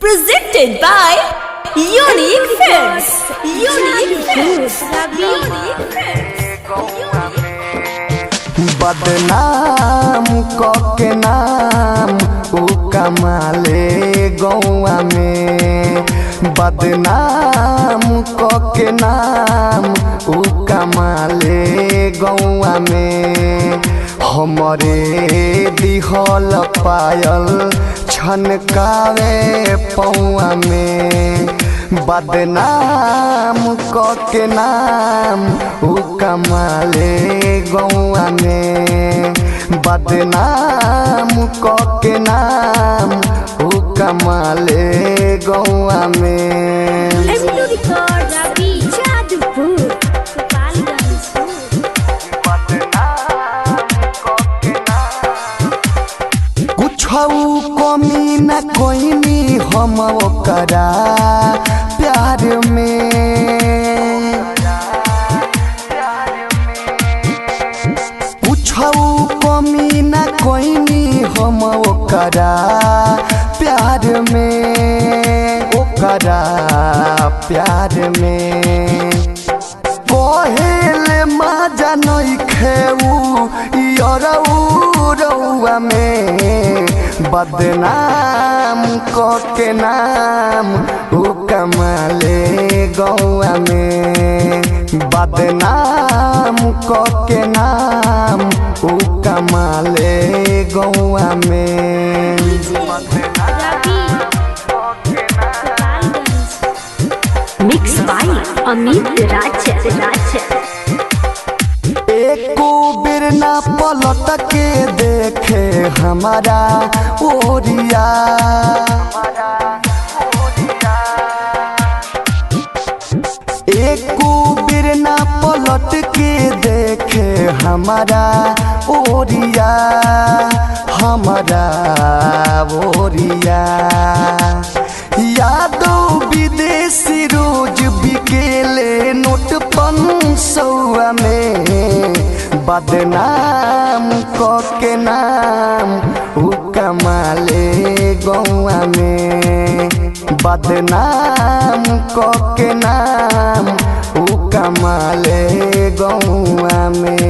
Presented by Unique Films. Unique Films. Unique Films. बदनाम के नाम उ कमाले गौआ में। बदनाम के नाम उ कमाले गौआ में। हमरे दिहल पायल छनकावे पौआ में। बदनाम के नाम उ कमाले गौआ में। बदनाम के नाम उ कमाले गौआ में। Every record Ravi Jadpur. कमी न कोई हम ओकरा प्यार में। कुछौ कमी न कोई हम ओकरा प्यार में। ओकरा प्यार में कोहेल मजा नहीं खेऊ रउआ में। बदनाम के नाम उ कमाले गौआ में। बदनाम के नाम उ कमाले गौआ में। Mixed by Amit Raj. एको बेर ना पलट के देखे हमारा ओरिया। एको बेर ना पलट के देखे हमारा ओरिया। हमारा ओरिया यादो विदेशी रोज बिकेले नोट 500 में। बदनाम के नाम उ कमाले गौआ में। बदनाम के नाम उ कमाले गौआ में।